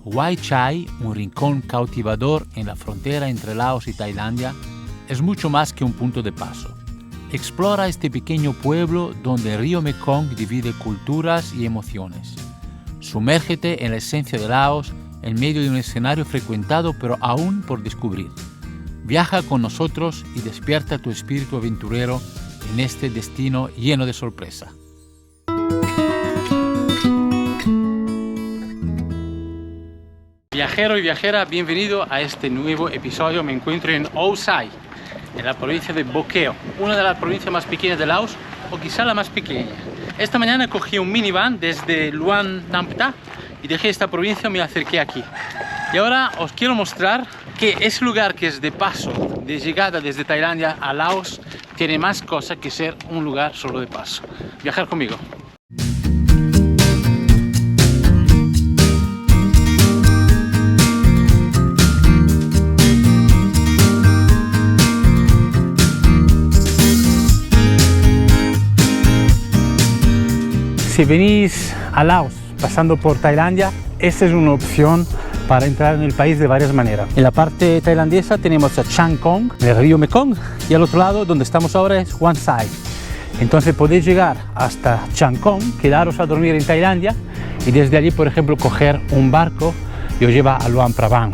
Wy Chai, un rincón cautivador en la frontera entre Laos y Tailandia, es mucho más que un punto de paso. Explora este pequeño pueblo donde el río Mekong divide culturas y emociones. Sumérgete en la esencia de Laos en medio de un escenario frecuentado pero aún por descubrir. Viaja con nosotros y despierta tu espíritu aventurero en este destino lleno de sorpresa. Viajero y viajera, bienvenido a este nuevo episodio. Me encuentro en Âu Sai, en la provincia de Bo Keo, una de las provincias más pequeñas de Laos, o quizá la más pequeña. Esta mañana cogí un minivan desde Luang Prabang y dejé esta provincia y me acerqué aquí. Y ahora os quiero mostrar que ese lugar que es de paso, de llegada desde Tailandia a Laos, tiene más cosas que ser un lugar solo de paso. Viajar conmigo. Si venís a Laos pasando por Tailandia, esta es una opción para entrar en el país de varias maneras. En la parte tailandesa tenemos a Chang Kong, el río Mekong, y al otro lado, donde estamos ahora, es Wan Sai. Entonces podéis llegar hasta Chang Kong, quedaros a dormir en Tailandia y desde allí, por ejemplo, coger un barco y os lleva a Luang Prabang,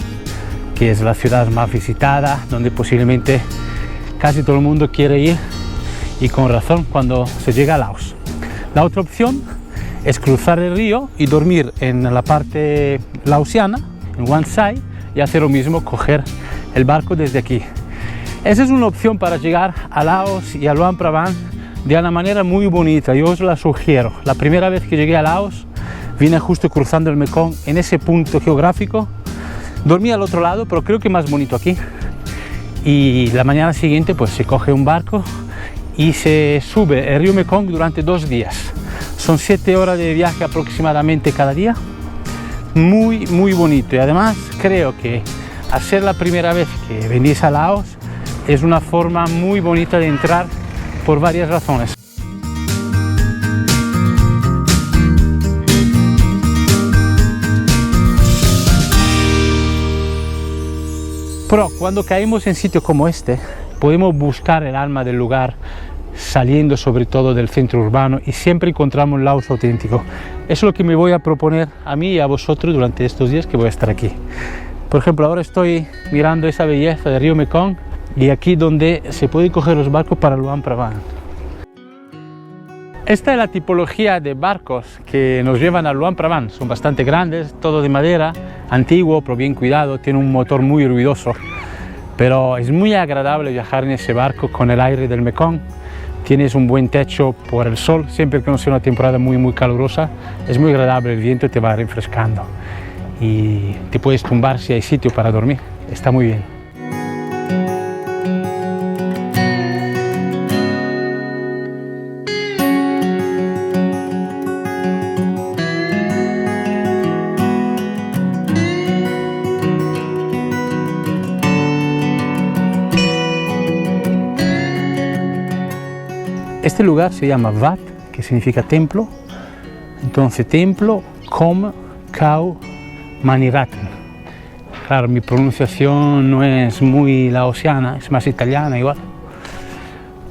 que es la ciudad más visitada, donde posiblemente casi todo el mundo quiere ir, y con razón, cuando se llega a Laos. La otra opción es cruzar el río y dormir en la parte laosiana, en Wan Sai, y hacer lo mismo, coger el barco desde aquí. Esa es una opción para llegar a Laos y a Luang Prabang de una manera muy bonita. Yo os la sugiero. La primera vez que llegué a Laos, vine justo cruzando el Mekong en ese punto geográfico. Dormí al otro lado, pero creo que más bonito aquí. Y la mañana siguiente pues se coge un barco y se sube el río Mekong durante 2 días. Son 7 horas de viaje aproximadamente cada día. Muy bonito, y además creo que al ser la primera vez que venís a Laos es una forma muy bonita de entrar por varias razones. Pero cuando caemos en sitios como este, podemos buscar el alma del lugar, saliendo sobre todo del centro urbano, y siempre encontramos Laos auténtico. Eso es lo que me voy a proponer a mí y a vosotros durante estos días que voy a estar aquí. Por ejemplo, ahora estoy mirando esa belleza del río Mekong y aquí donde se pueden coger los barcos para Luang Prabang. Esta es la tipología de barcos que nos llevan a Luang Prabang. Son bastante grandes, todo de madera, antiguo pero bien cuidado, tiene un motor muy ruidoso. Pero es muy agradable viajar en ese barco con el aire del Mekong. Tienes un buen techo por el sol, siempre que no sea una temporada muy calurosa, es muy agradable, el viento te va refrescando y te puedes tumbar si hay sitio para dormir, está muy bien. Este lugar se llama Wat, que significa templo. Entonces, templo, Kom, Khao, Mani Rattan. Claro, mi pronunciación no es muy laosiana, es más italiana igual.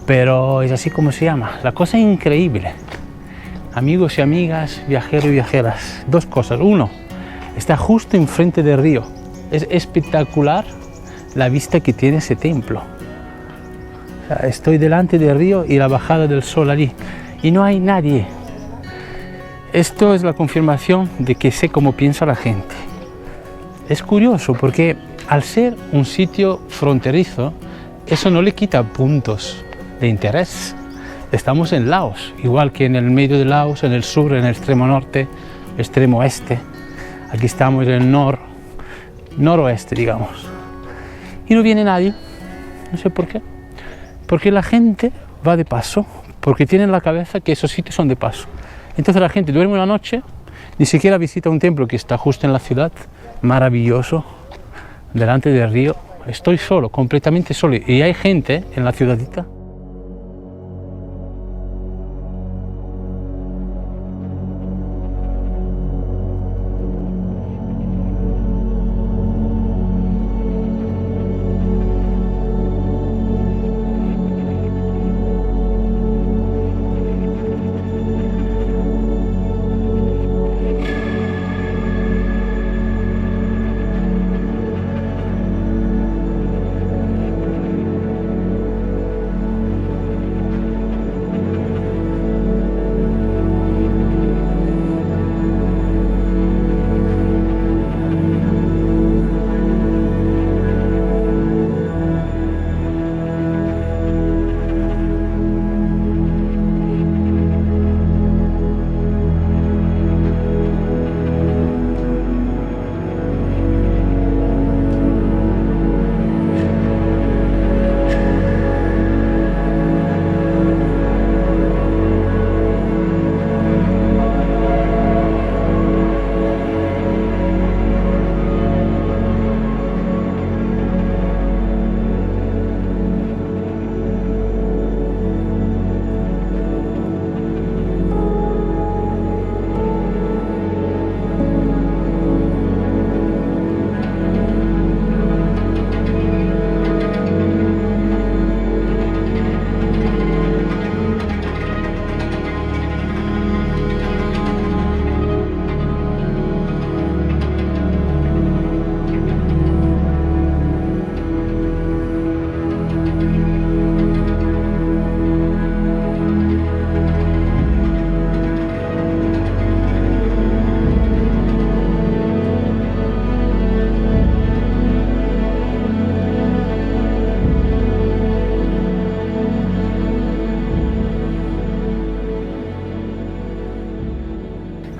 Pero es así como se llama. La cosa es increíble. Amigos y amigas, viajeros y viajeras. 2 cosas. 1, está justo enfrente del río. Es espectacular la vista que tiene ese templo. Estoy delante del río y la bajada del sol allí y no hay nadie. Esto es la confirmación de que sé cómo piensa la gente. Es curioso porque al ser un sitio fronterizo, eso no le quita puntos de interés. Estamos en Laos, igual que en el medio de Laos, en el sur, en el extremo norte, extremo oeste. Aquí estamos en el noroeste, digamos. Y no viene nadie, no sé por qué. Porque la gente va de paso, porque tiene en la cabeza que esos sitios son de paso. Entonces la gente duerme una noche, ni siquiera visita un templo que está justo en la ciudad, maravilloso, delante del río. Estoy solo, completamente solo, y hay gente en la ciudadita.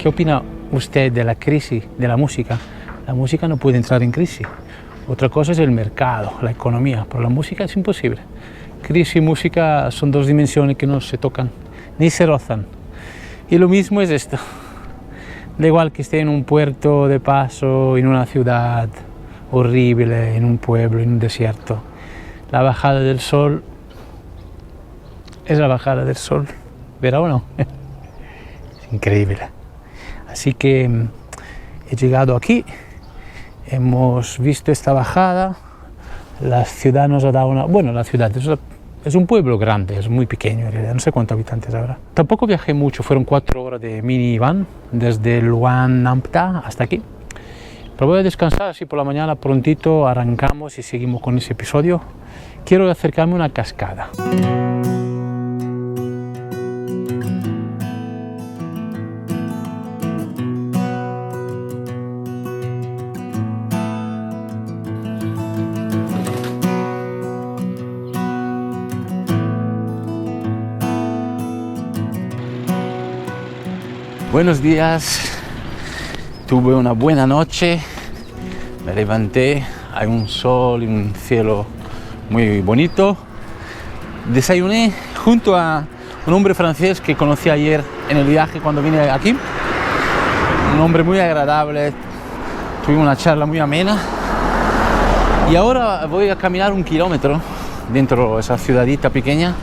¿Qué opina usted de la crisis de la música? La música no puede entrar en crisis. Otra cosa es el mercado, la economía, pero la música es imposible. Crisis y música son dos dimensiones que no se tocan ni se rozan. Y lo mismo es esto. Da igual que esté en un puerto de paso, en una ciudad horrible, en un pueblo, en un desierto. La bajada del sol es la bajada del sol. ¿Verá o no? Es increíble. Así que he llegado aquí, hemos visto esta bajada, la ciudad nos ha dado una... Bueno, la ciudad es un pueblo grande, es muy pequeño en realidad, no sé cuántos habitantes habrá. Tampoco viajé mucho, fueron 4 horas de minivan desde Luang Nampta hasta aquí. Pero voy a descansar, así por la mañana prontito arrancamos y seguimos con ese episodio. Quiero acercarme a una cascada. Buenos días, tuve una buena noche, me levanté, hay un sol y un cielo muy bonito. Desayuné junto a un hombre francés que conocí ayer en el viaje cuando vine aquí, un hombre muy agradable, tuvimos una charla muy amena y ahora voy a caminar 1 kilómetro dentro de esa ciudadita pequeña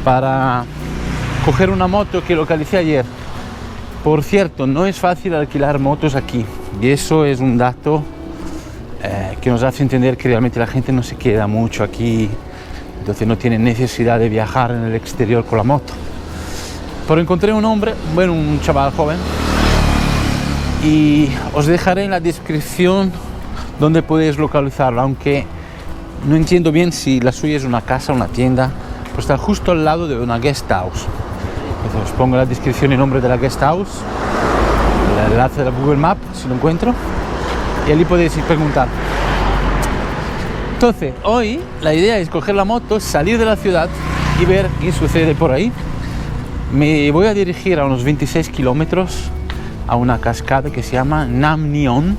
para coger una moto que localicé ayer. Por cierto, no es fácil alquilar motos aquí y eso es un dato que nos hace entender que realmente la gente no se queda mucho aquí, entonces no tiene necesidad de viajar en el exterior con la moto. Pero encontré un hombre, bueno, un chaval joven, y os dejaré en la descripción donde podéis localizarlo, aunque no entiendo bien si la suya es una casa o una tienda, pues está justo al lado de una guest house. Os pongo en la descripción el nombre de la guest house, el enlace de la Google Maps si lo encuentro, y allí podéis preguntar. Entonces, hoy la idea es coger la moto, salir de la ciudad y ver qué sucede por ahí. Me voy a dirigir a unos 26 kilómetros a una cascada que se llama Nam Nyon,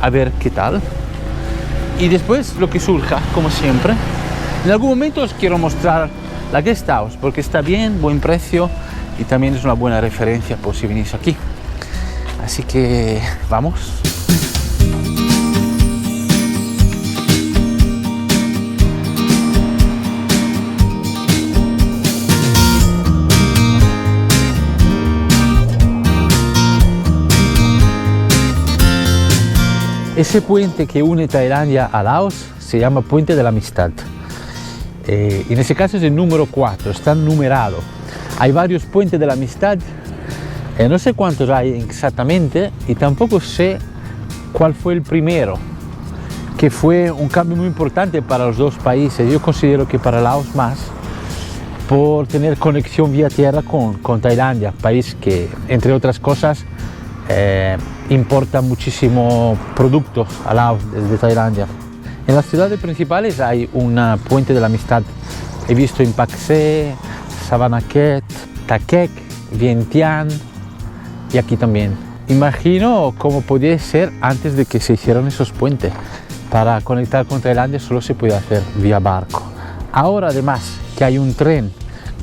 a ver qué tal. Y después lo que surja, como siempre. En algún momento os quiero mostrar la guest house porque está bien, buen precio y también es una buena referencia por si venís aquí. Así que vamos. Ese puente que une Tailandia a Laos se llama Puente de la Amistad. En ese caso es el número 4, está numerado. Hay varios puentes de la amistad, no sé cuántos hay exactamente y tampoco sé cuál fue el primero, que fue un cambio muy importante para los dos países. Yo considero que para Laos más, por tener conexión vía tierra con Tailandia, país que, entre otras cosas, importa muchísimo productos a Laos desde Tailandia. En las ciudades principales hay un puente de la amistad. He visto en Pak Se, Savannakhet, Takek, Vientiane y aquí también. Imagino cómo podía ser antes de que se hicieran esos puentes. Para conectar con Tailandia solo se puede hacer vía barco. Ahora además que hay un tren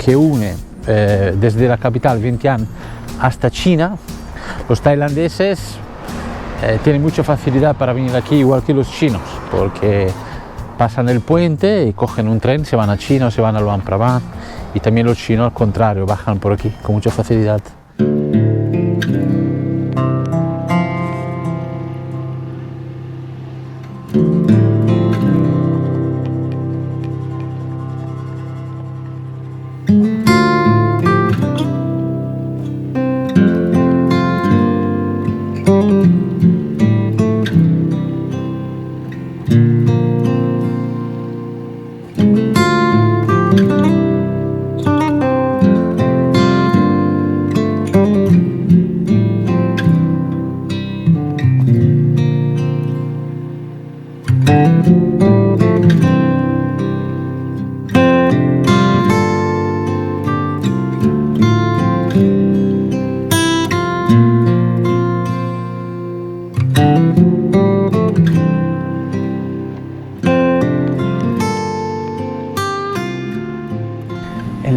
que une desde la capital Vientiane hasta China, los tailandeses tienen mucha facilidad para venir aquí igual que los chinos, porque pasan el puente y cogen un tren, se van a China o se van a Luang Prabang, y también los chinos al contrario, bajan por aquí con mucha facilidad.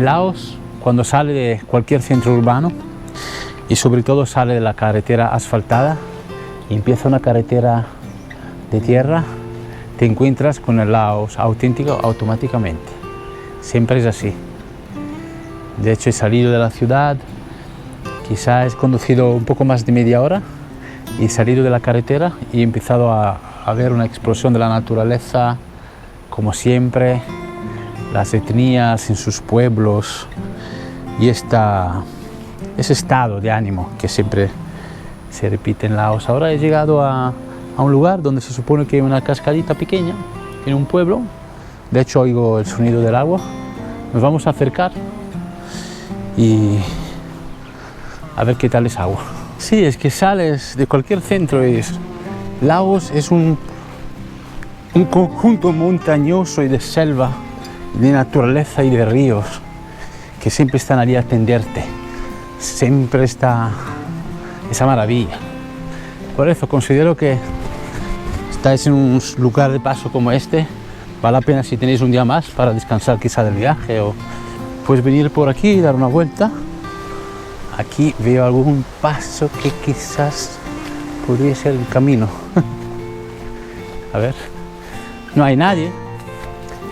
Laos, cuando sale de cualquier centro urbano y sobre todo sale de la carretera asfaltada y empieza una carretera de tierra, te encuentras con el Laos auténtico automáticamente. Siempre es así. De hecho, he salido de la ciudad, quizás he conducido un poco más de media hora y he salido de la carretera y he empezado a ver una explosión de la naturaleza, como siempre, las etnias en sus pueblos y ese estado de ánimo que siempre se repite en Laos. Ahora he llegado a un lugar donde se supone que hay una cascadita pequeña en un pueblo. De hecho, oigo el sonido del agua. Nos vamos a acercar y a ver qué tal es agua. Sí, es que sales de cualquier centro. Laos es un conjunto montañoso y de selva, de naturaleza y de ríos que siempre están allí a atenderte. Siempre está esa maravilla. Por eso considero que estáis en un lugar de paso como este, vale la pena si tenéis un día más para descansar quizá del viaje, o puedes venir por aquí y dar una vuelta. Aquí veo algún paso que quizás podría ser el camino. A ver, no hay nadie,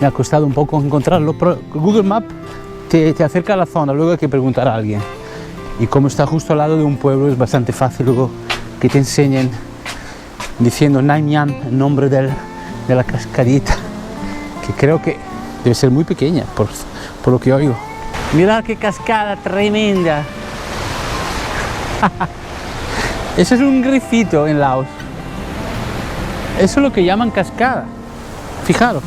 me ha costado un poco encontrarlo, pero Google Maps te acerca a la zona, luego hay que preguntar a alguien. Y como está justo al lado de un pueblo, es bastante fácil luego que te enseñen diciendo Nai Nyan, el nombre de la cascadita, que creo que debe ser muy pequeña por lo que oigo. Mirad qué cascada tremenda. Eso es un grifito en Laos. Eso es lo que llaman cascada. Fijaros.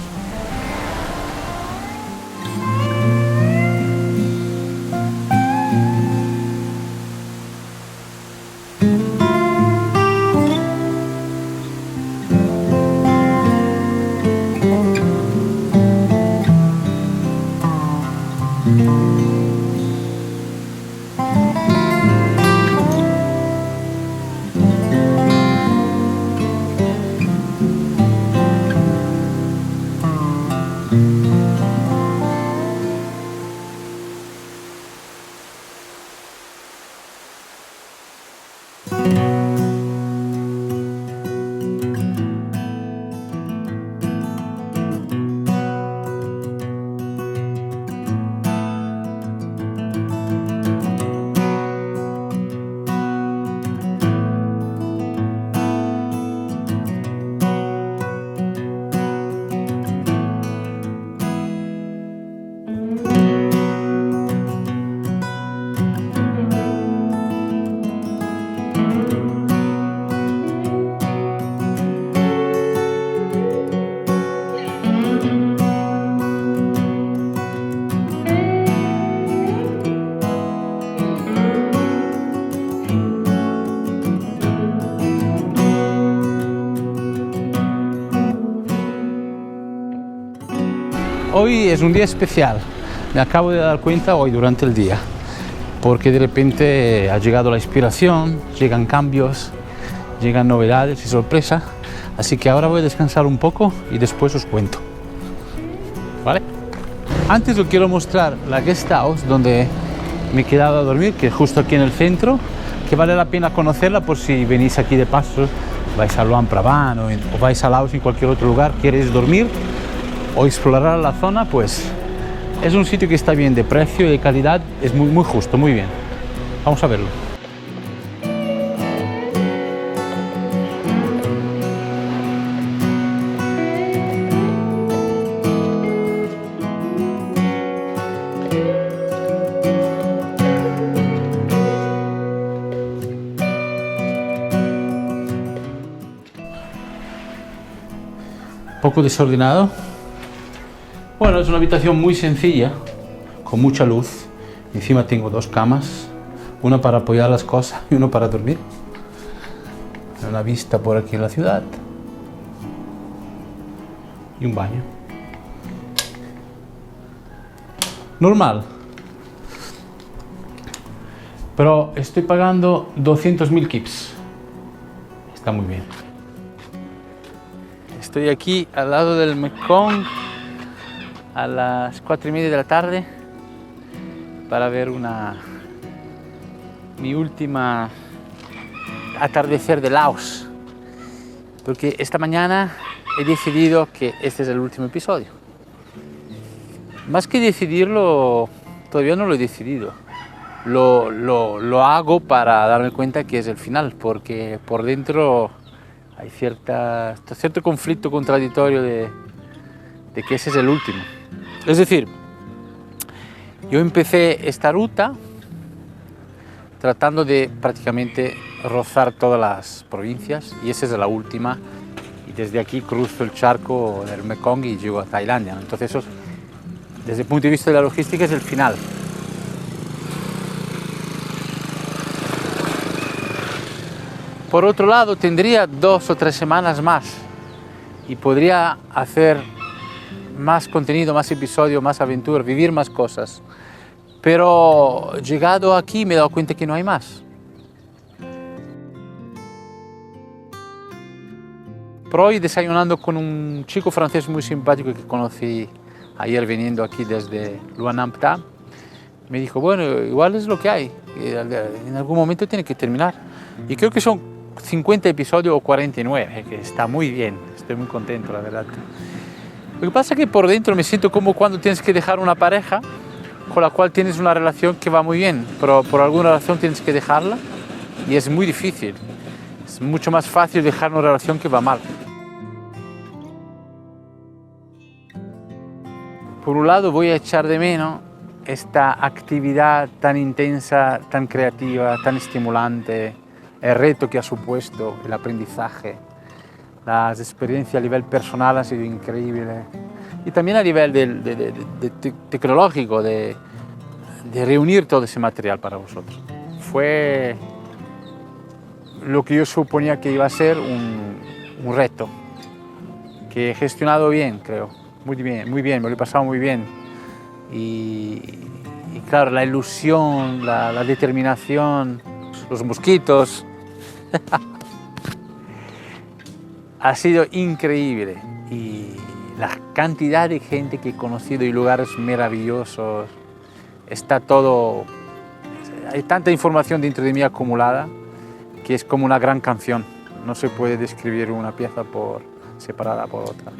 Hoy es un día especial, me acabo de dar cuenta hoy durante el día, porque de repente ha llegado la inspiración, llegan cambios, llegan novedades y sorpresas, así que ahora voy a descansar un poco y después os cuento. ¿Vale? Antes os quiero mostrar la guest house donde me he quedado a dormir, que es justo aquí en el centro, que vale la pena conocerla por si venís aquí de paso, vais a Luang Prabang o vais a Laos en cualquier otro lugar, queréis dormir o explorar la zona, pues es un sitio que está bien de precio y de calidad, es muy justo, muy bien. Vamos a verlo. Un poco desordenado. Bueno, es una habitación muy sencilla, con mucha luz. Encima tengo dos camas, una para apoyar las cosas y una para dormir. Una vista por aquí en la ciudad. Y un baño. Normal. Pero estoy pagando 200.000 kips. Está muy bien. Estoy aquí al lado del Mekong a las 4:30 de la tarde para ver mi última atardecer de Laos, porque esta mañana he decidido que este es el último episodio. Más que decidirlo, todavía no lo he decidido. Lo hago para darme cuenta que es el final, porque por dentro hay cierto conflicto contradictorio de que ese es el último. Es decir, yo empecé esta ruta tratando de prácticamente rozar todas las provincias y esa es la última, y desde aquí cruzo el charco del Mekong y llego a Tailandia, ¿no? Entonces eso, desde el punto de vista de la logística, es el final. Por otro lado, tendría 2 o 3 semanas más y podría hacer más contenido, más episodios, más aventuras, vivir más cosas. Pero llegado aquí me he dado cuenta que no hay más. Por hoy, desayunando con un chico francés muy simpático que conocí ayer viniendo aquí desde Luang Prabang, me dijo, bueno, igual es lo que hay, en algún momento tiene que terminar. Y creo que son 50 episodios o 49, que está muy bien, estoy muy contento, la verdad. Lo que pasa es que por dentro me siento como cuando tienes que dejar una pareja con la cual tienes una relación que va muy bien, pero por alguna razón tienes que dejarla y es muy difícil. Es mucho más fácil dejar una relación que va mal. Por un lado voy a echar de menos esta actividad tan intensa, tan creativa, tan estimulante, el reto que ha supuesto, el aprendizaje, las experiencias a nivel personal han sido increíbles y también a nivel tecnológico, de reunir todo ese material para vosotros. Fue lo que yo suponía que iba a ser un reto, que he gestionado bien, creo, muy bien, me lo he pasado muy bien. Y claro, la ilusión, la determinación, los mosquitos, ha sido increíble. Y la cantidad de gente que he conocido y lugares maravillosos, está todo, hay tanta información dentro de mí acumulada que es como una gran canción. No se puede describir una pieza separada por otra.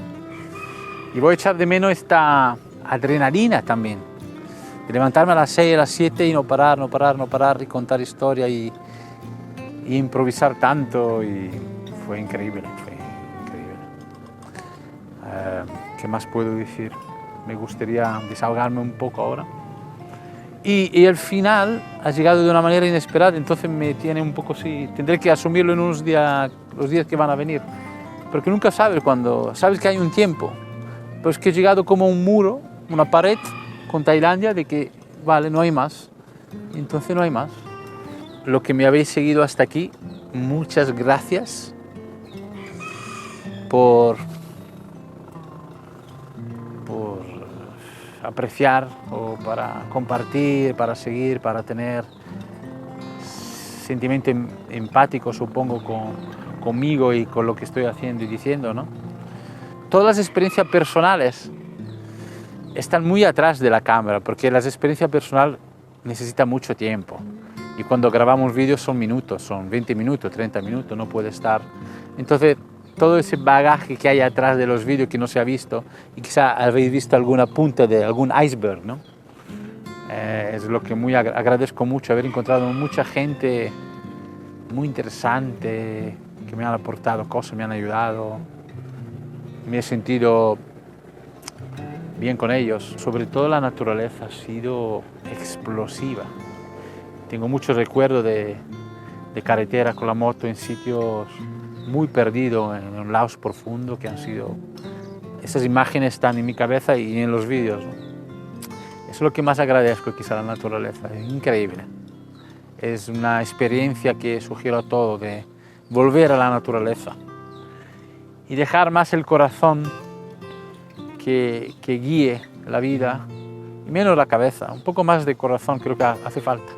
Y voy a echar de menos esta adrenalina también, de levantarme a las 6, a las 7 y no parar, y contar historia y improvisar tanto, y fue increíble, ¿qué más puedo decir? Me gustaría desahogarme un poco ahora. Y el final ha llegado de una manera inesperada, entonces me tiene un poco así, tendré que asumirlo en los días que van a venir, porque nunca sabes cuándo, sabes que hay un tiempo, pero es que he llegado como un muro, una pared con Tailandia de que, vale, no hay más, entonces no hay más. Lo que me habéis seguido hasta aquí, muchas gracias por apreciar o para compartir, para seguir, para tener sentimiento empático, supongo, conmigo y con lo que estoy haciendo y diciendo, ¿no? Todas las experiencias personales están muy atrás de la cámara, porque las experiencias personales necesitan mucho tiempo. Y cuando grabamos vídeos son minutos, son 20 minutos, 30 minutos, no puede estar. Entonces, todo ese bagaje que hay atrás de los vídeos que no se ha visto, y quizá habéis visto alguna punta de algún iceberg, ¿no? Es lo que muy agradezco mucho, haber encontrado mucha gente muy interesante, que me han aportado cosas, me han ayudado. Me he sentido bien con ellos. Sobre todo la naturaleza ha sido explosiva. Tengo muchos recuerdos de carretera con la moto en sitios muy perdidos, en un Laos profundo, que han sido... Esas imágenes están en mi cabeza y en los vídeos, ¿no? Eso es lo que más agradezco, quizá, la naturaleza. Es increíble. Es una experiencia que sugiero a todos, de volver a la naturaleza y dejar más el corazón que guíe la vida, y menos la cabeza. Un poco más de corazón creo que hace falta.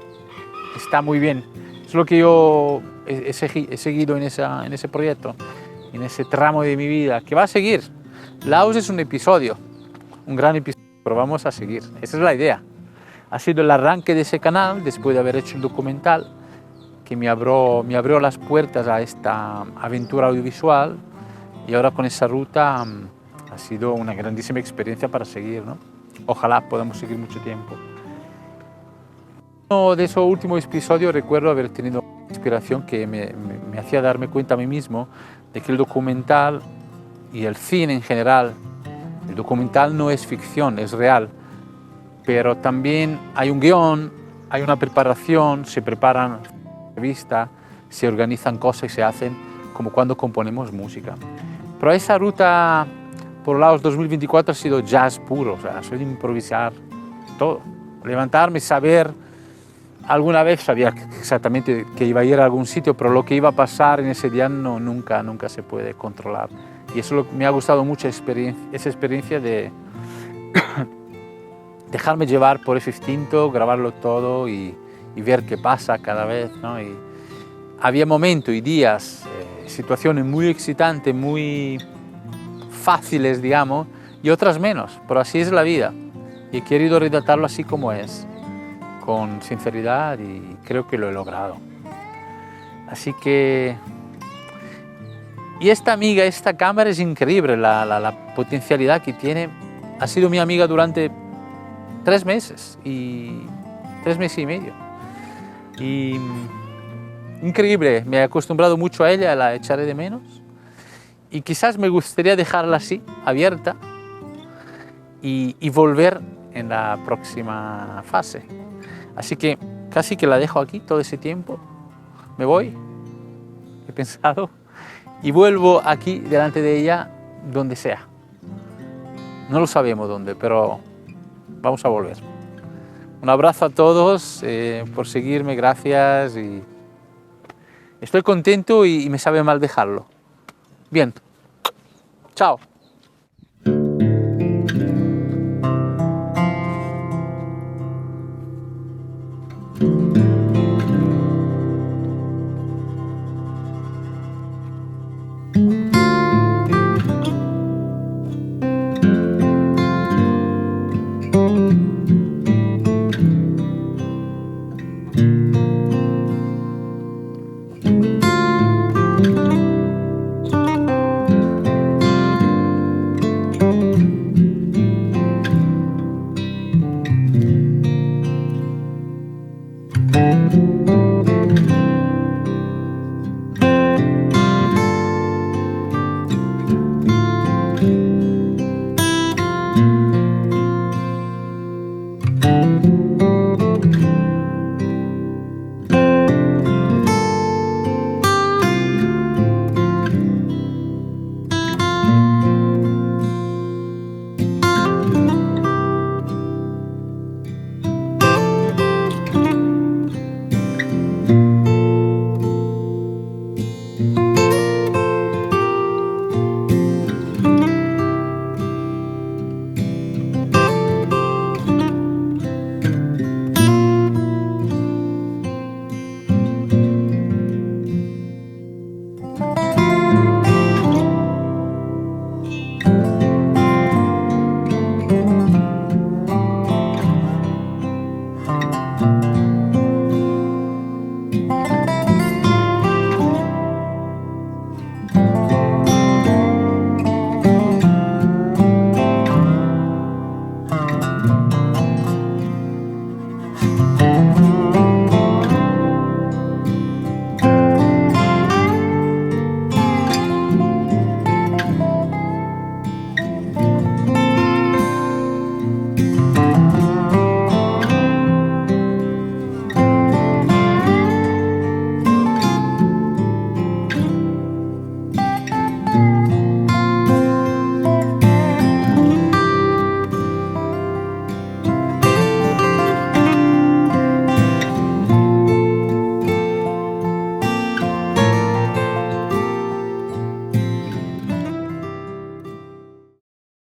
Está muy bien. Es lo que yo he seguido en ese proyecto, en ese tramo de mi vida, que va a seguir. Laos es un episodio, un gran episodio, pero vamos a seguir. Esa es la idea. ha sido el arranque de ese canal después de haber hecho el documental que me abrió las puertas a esta aventura audiovisual, y ahora con esa ruta ha sido una grandísima experiencia para seguir, ¿no? Ojalá podamos seguir mucho tiempo. Uno de esos últimos episodios recuerdo haber tenido una inspiración que me hacía darme cuenta a mí mismo de que el documental y el cine en general, el documental no es ficción, es real, pero también hay un guión, hay una preparación, se preparan entrevistas, se organizan cosas y se hacen como cuando componemos música. Pero esa ruta por Laos 2024 ha sido jazz puro, o sea, soy de improvisar todo, levantarme, saber, alguna vez sabía exactamente que iba a ir a algún sitio, pero lo que iba a pasar en ese día nunca se puede controlar. Y eso me ha gustado mucho esa experiencia de dejarme llevar por ese instinto, grabarlo todo y ver qué pasa cada vez, ¿no? Y había momentos y días, situaciones muy excitantes, muy fáciles, digamos, y otras menos, pero así es la vida. Y he querido retratarlo así como es, con sinceridad, y creo que lo he logrado. Así que... Y esta amiga, esta cámara es increíble, la potencialidad que tiene. Ha sido mi amiga durante 3 meses, 3 meses y medio. Y increíble, me he acostumbrado mucho a ella, la echaré de menos. Y quizás me gustaría dejarla así, abierta, y volver en la próxima fase. Así que casi que la dejo aquí todo ese tiempo. Me voy, he pensado, y vuelvo aquí delante de ella donde sea. No lo sabemos dónde, pero vamos a volver. Un abrazo a todos por seguirme, gracias. Y estoy contento y me sabe mal dejarlo. Bien, chao.